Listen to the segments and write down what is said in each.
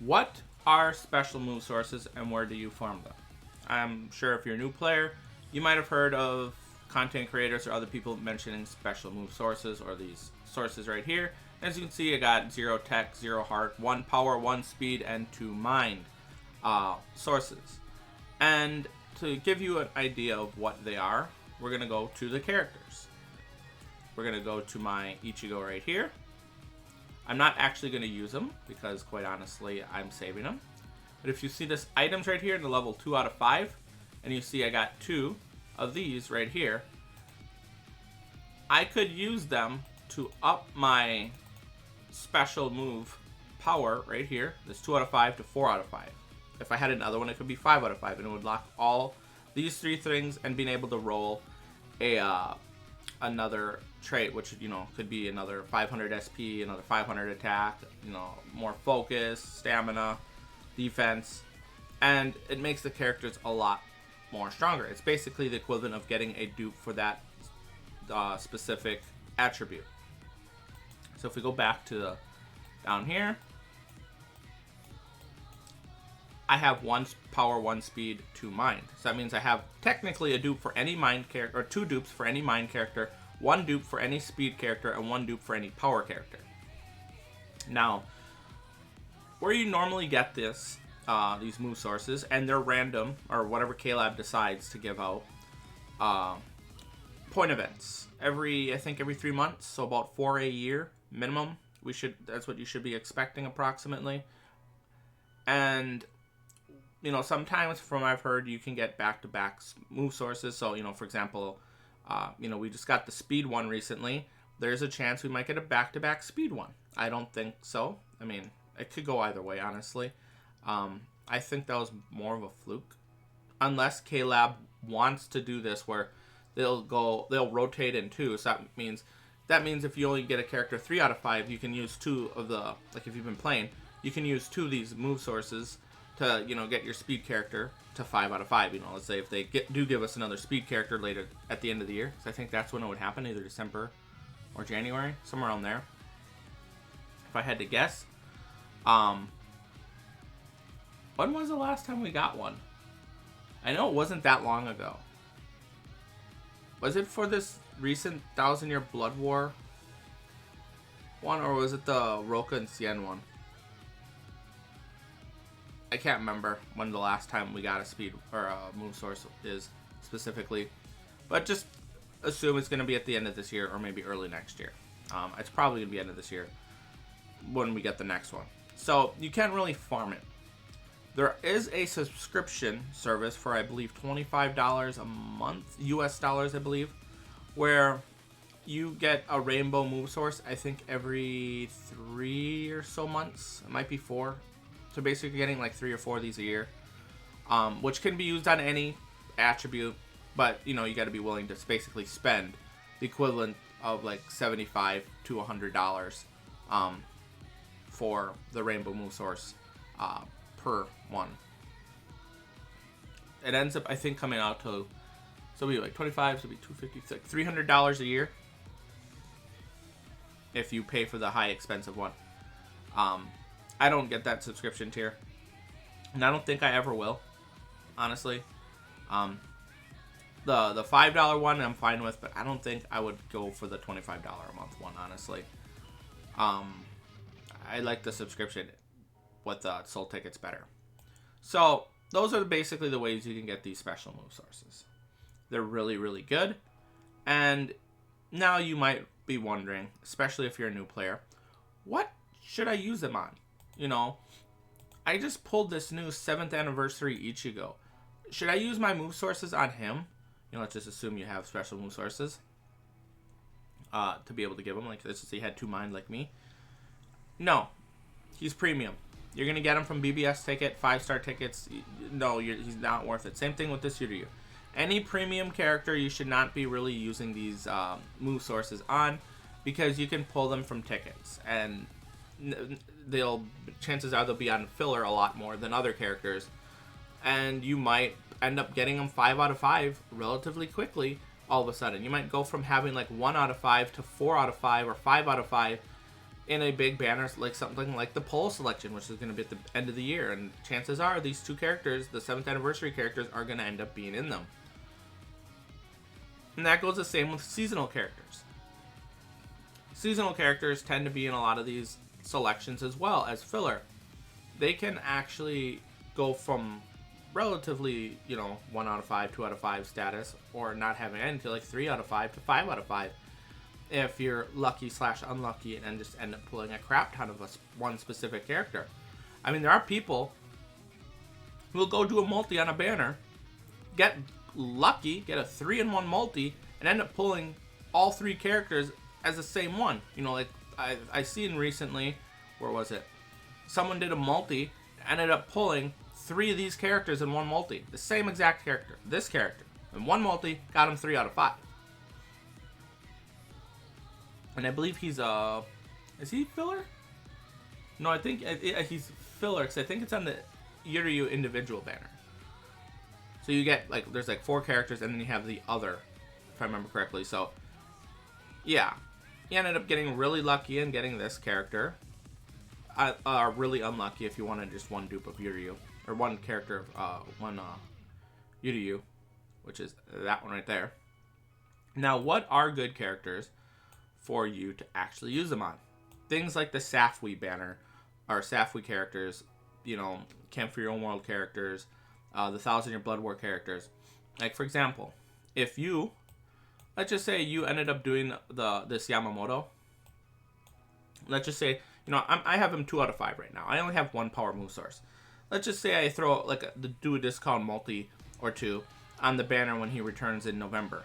What are special move sources and where do you farm them? I'm sure if you're a new player, you might have heard of content creators or other people mentioning special move sources or these sources right here. As you can see, I got 0 tech, 0 heart, 1 power, 1 speed, and 2 mind sources. And to give you an idea of what they are, we're going to go to the characters. We're going to go to my Ichigo right here. I'm not actually going to use them because, quite honestly, I'm saving them. But if you see this items right here in the level 2 out of 5, and you see I got 2 of these right here, I could use them to up my special move power right here. This 2 out of 5 to 4 out of 5. If I had another one, it could be 5 out of 5, and it would lock all these 3 things and being able to roll a another trait, which, you know, could be another 500 SP, another 500 attack, you know, more focus, stamina, defense, and it makes the characters a lot more stronger. It's basically the equivalent of getting a dupe for that specific attribute. So if we go back to down here, I have 1 power, 1 speed, 2 mind. So that means I have technically a dupe for any mind character, or 2 dupes for any mind character, 1 dupe for any speed character, and 1 dupe for any power character. Now, where you normally get this, these move sources, and they're random, or whatever K-Lab decides to give out, point events. I think every 3 months, so about 4 a year minimum. That's what you should be expecting approximately. And you know, sometimes from what I've heard, you can get back-to-back move sources. So, you know, for example, you know, we just got the speed one recently. There's a chance we might get a back-to-back speed one. I don't think so. I mean, it could go either way, honestly. I think that was more of a fluke. Unless K-Lab wants to do this where they'll rotate in 2. So that means if you only get a character 3 out of 5, you can use 2 of the, like if you've been playing, you can use 2 of these move sources to, you know, get your speed character to 5 out of 5. You know, let's say if they do give us another speed character later at the end of the year, because I think that's when it would happen, either December or January, somewhere around there. If I had to guess, when was the last time we got one? I know it wasn't that long ago. Was it for this recent 1000-year Blood War one, or was it the Roka and Cien one? I can't remember when the last time we got a speed or a move source is specifically, but just assume it's going to be at the end of this year or maybe early next year. It's probably going to be end of this year when we get the next one. So you can't really farm it. There is a subscription service for, I believe, $25 a month, US dollars, I believe, where you get a rainbow move source, I think every 3 or so months. It might be 4. So basically getting like 3 or 4 of these a year, which can be used on any attribute, but you know, you got to be willing to basically spend the equivalent of like $75 to $100 for the rainbow move source per one. It ends up, I think, coming out to, so it'll be like 25, so it'll be $250, like $300 a year if you pay for the high expensive one. I don't get that subscription tier, and I don't think I ever will, honestly. The $5 one I'm fine with, but I don't think I would go for the $25 a month one, honestly. I like the subscription with soul tickets better. So those are basically the ways you can get these special move sources. They're really, really good. And now you might be wondering, especially if you're a new player, what should I use them on? You know, I just pulled this new 7th anniversary Ichigo. Should I use my move sources on him? You know, let's just assume you have special move sources to be able to give him. Like, let's just say he had 2 mind like me. No, he's premium. You're going to get him from BBS ticket, 5-star tickets. No, he's not worth it. Same thing with this Yuryu. Any premium character, you should not be really using these move sources on, because you can pull them from tickets. And chances are they'll be on filler a lot more than other characters. And you might end up getting them 5 out of 5 relatively quickly all of a sudden. You might go from having like 1 out of 5 to 4 out of 5 or 5 out of 5 in a big banner like something like the poll selection, which is going to be at the end of the year, and chances are these two characters, the 7th anniversary characters, are going to end up being in them. And that goes the same with seasonal characters. Seasonal characters tend to be in a lot of these selections as well as filler. They can actually go from relatively, 1 out of 5, 2 out of 5 status, or not having any, to like 3 out of 5 to 5 out of 5. If you're lucky / unlucky and just end up pulling a crap ton of one specific character. I mean, there are people who will go do a multi on a banner, get lucky, get a 3-in-1 multi, and end up pulling all 3 characters as the same one. Like I seen recently, where was it? Someone did a multi, ended up pulling 3 of these characters in one multi. The same exact character. This character. And one multi got him 3 out of 5. And I believe he's is he filler? No, I think he's filler, because I think it's on the Yuryu individual banner. So you get, there's 4 characters, and then you have the other, if I remember correctly. So, yeah. He ended up getting really lucky and getting this character. Really unlucky if you wanted just one dupe of Yuryu. Or one character of, Yuryu, which is that one right there. Now, what are good characters for you to actually use them on? Things like the Safwi banner, or Safwi characters, Camp for Your Own World characters, the 1,000 Year Blood War characters. Like, for example, if you, let's just say you ended up doing this Yamamoto. Let's just say, I have him 2 out of 5 right now. I only have 1 power move source. Let's just say I throw, do a discount multi or 2 on the banner when he returns in November.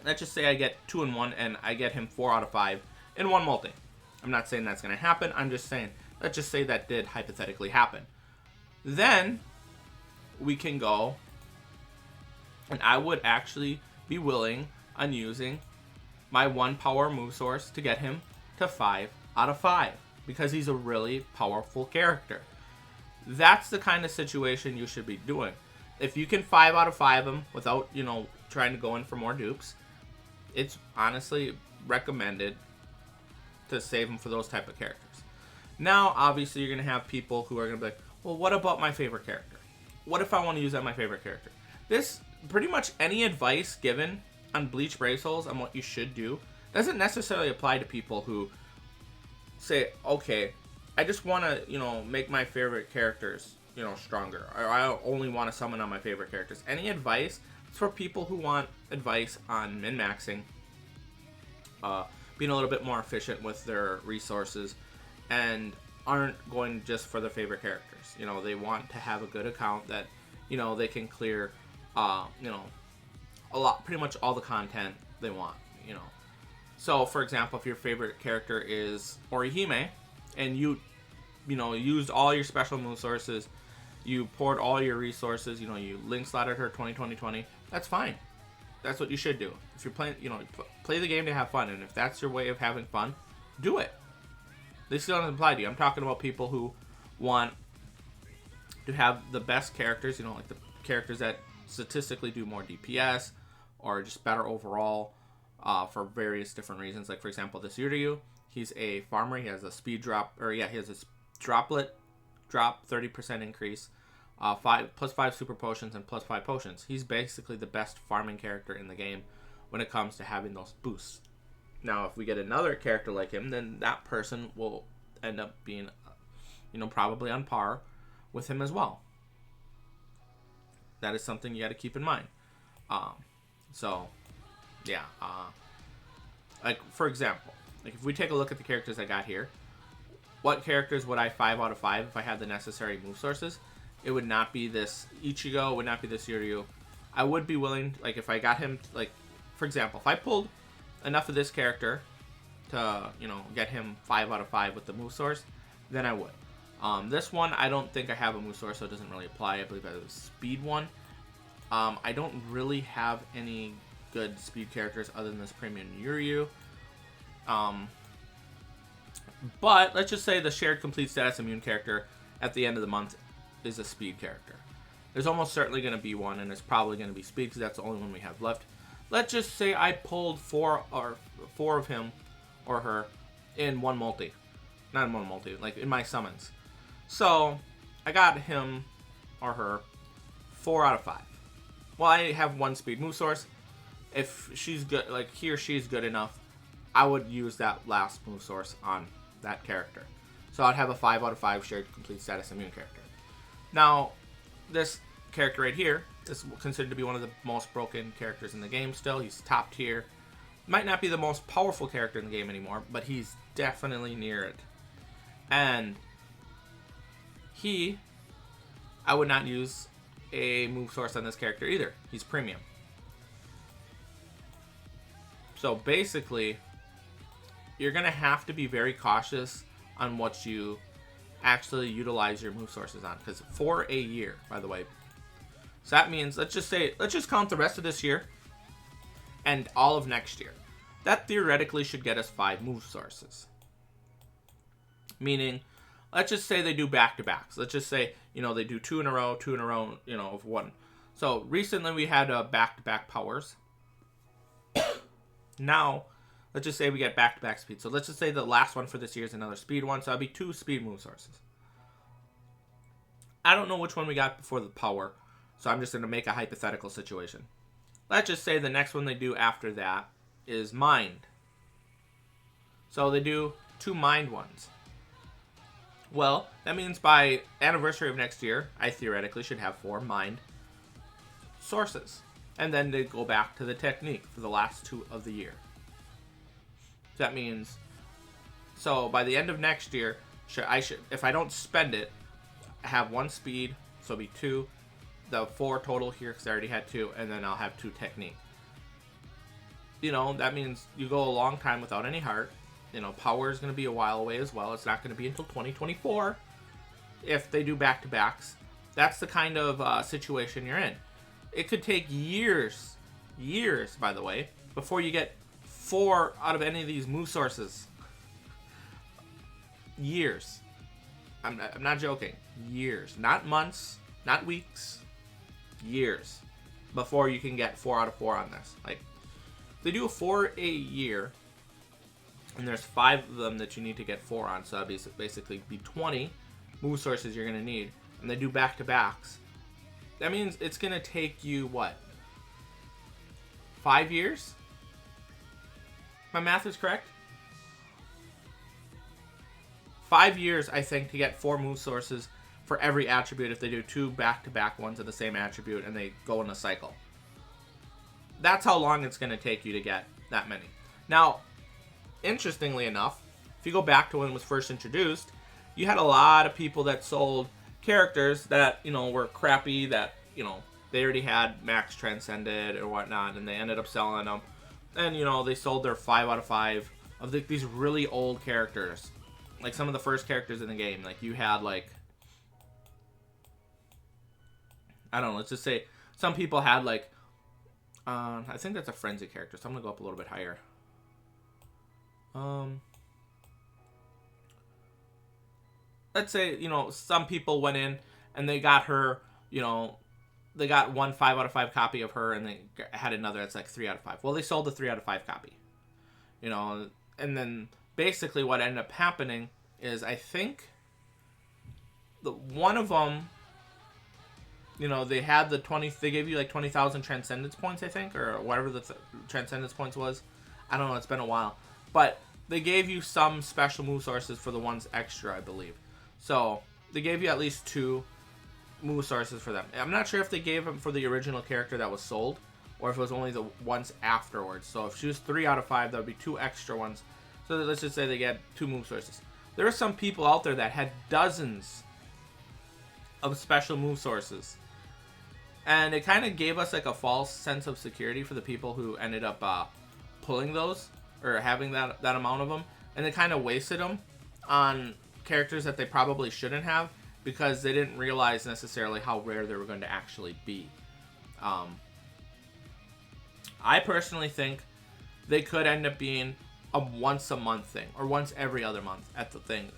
Let's just say I get 2-in-1 and I get him 4 out of 5 in one multi. I'm not saying that's going to happen. I'm just saying, let's just say that did hypothetically happen. Then we can go, and I would actually be willing on using my 1 power move source to get him to 5 out of 5, because he's a really powerful character. That's the kind of situation you should be doing. If you can 5 out of 5 him without, trying to go in for more dupes, it's honestly recommended to save them for those type of characters. Now, obviously, you're going to have people who are going to be like, well, what about my favorite character? What if I want to use that my favorite character? This, pretty much any advice given on Bleach Brave Souls on what you should do doesn't necessarily apply to people who say, okay, I just want to, make my favorite characters, stronger. Or I only want to summon on my favorite characters. Any advice is for people who want advice on min-maxing, being a little bit more efficient with their resources, and aren't going just for their favorite characters. They want to have a good account that, they can clear, pretty much all the content they want, So, for example, if your favorite character is Orihime, and you used all your special move sources, you poured all your resources, you link slotted her 20-20-20, that's fine. That's what you should do. If you're playing, play the game to have fun, and if that's your way of having fun, do it. This doesn't apply to you. I'm talking about people who want to have the best characters, like the characters that statistically do more DPS, or just better overall, for various different reasons. Like, for example, this Yuryu, he's a farmer. He has a speed drop, he has a droplet drop, 30% increase, +5 super potions and +5 potions. He's basically the best farming character in the game when it comes to having those boosts. Now, if we get another character like him, then that person will end up being, probably on par with him as well. That is something you got to keep in mind. For example, if we take a look at the characters I got here, what characters would I 5 out of 5 if I had the necessary move sources? It would not be this Ichigo, it would not be this Yuryu. I would be willing, if I got him, for example, if I pulled enough of this character to, get him 5 out of 5 with the move source, then I would. This one, I don't think I have a move source, so it doesn't really apply. I believe I have a speed one. I don't really have any good speed characters other than this premium Yuryu. But let's just say the shared complete status immune character at the end of the month is a speed character. There's almost certainly going to be one, and it's probably going to be speed because that's the only one we have left. Let's just say I pulled four of him or her in one multi. Not in one multi, like in my summons. So I got him or her 4 out of 5. Well, I have 1 speed move source. If she's good, like he or she's good enough, I would use that last move source on that character. So I'd have a 5 out of 5 shared complete status immune character. Now, this character right here is considered to be one of the most broken characters in the game still. He's top tier. Might not be the most powerful character in the game anymore, but he's definitely near it. And I would not use a move source on this character either. He's premium. So basically, you're going to have to be very cautious on what you actually utilize your move sources on. Because for a year, by the way. So that means, let's just count the rest of this year and all of next year. That theoretically should get us 5 move sources. Meaning, let's just say they do back-to-backs. Let's just say, they do 2 in a row, of 1. So recently we had back-to-back powers. Now, let's just say we get back-to-back speed. So let's just say the last one for this year is another speed one. So that'll be 2 speed move sources. I don't know which one we got before the power. So I'm just going to make a hypothetical situation. Let's just say the next one they do after that is mind. So they do 2 mind ones. Well, that means by anniversary of next year, I theoretically should have 4 mind sources. And then they go back to the technique for the last 2 of the year. So that means, so by the end of next year, I should, if I don't spend it, have 1 speed, so it'll be 2, the 4 total here because I already had 2, and then I'll have 2 technique. That means you go a long time without any heart. Power is going to be a while away as well. It's not going to be until 2024 if they do back-to-backs. That's the kind of situation you're in. It could take years, by the way, before you get 4 out of any of these move sources. Years. I'm not joking. Years. Not months, not weeks. Years. Before you can get 4 out of 4 on this. Like, they do 4 a year, and there's 5 of them that you need to get 4 on, so that'd basically be 20 move sources you're going to need, and they do back-to-backs. That means it's going to take you, what? 5 years? My math is correct? 5 years, I think, to get 4 move sources for every attribute if they do 2 back-to-back ones of the same attribute and they go in a cycle. That's how long it's going to take you to get that many. Now, interestingly enough, if you go back to when it was first introduced, you had a lot of people that sold characters that, were crappy, that, they already had max transcended or whatnot, and they ended up selling them. And, they sold their 5 out of 5 of these really old characters. Like some of the first characters in the game. Like you had I don't know, let's just say some people had I think that's a frenzy character, so I'm going to go up a little bit higher. Let's say, some people went in and they got her, they got 1 5 out of 5 copy of her and they had another that's like 3 out of 5. Well, they sold the 3 out of 5 copy. And then basically what ended up happening is I think one of them, they had the 20, they gave you like 20,000 transcendence points, I think, or whatever the transcendence points was. I don't know, it's been a while. But they gave you some special move sources for the ones extra, I believe. So they gave you at least 2 move sources for them. I'm not sure if they gave them for the original character that was sold, or if it was only the ones afterwards. So if she was 3 out of 5, that would be 2 extra ones. So let's just say they get 2 move sources. There are some people out there that had dozens of special move sources. And it kind of gave us like a false sense of security for the people who ended up pulling those, or having that amount of them. And they kind of wasted them on characters that they probably shouldn't have, because they didn't realize necessarily how rare they were going to actually be. I personally think they could end up being a once a month thing, or once every other month at the thing.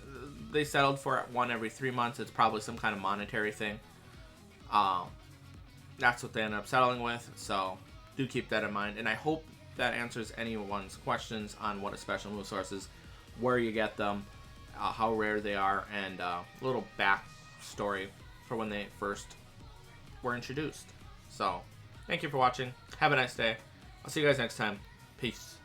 They settled for 1 every 3 months. It's probably some kind of monetary thing. That's what they ended up settling with, so do keep that in mind. And I hope that answers anyone's questions on what a special move source is, where you get them, how rare they are, and a little backstory for when they first were introduced. So, thank you for watching. Have a nice day. I'll see you guys next time. Peace.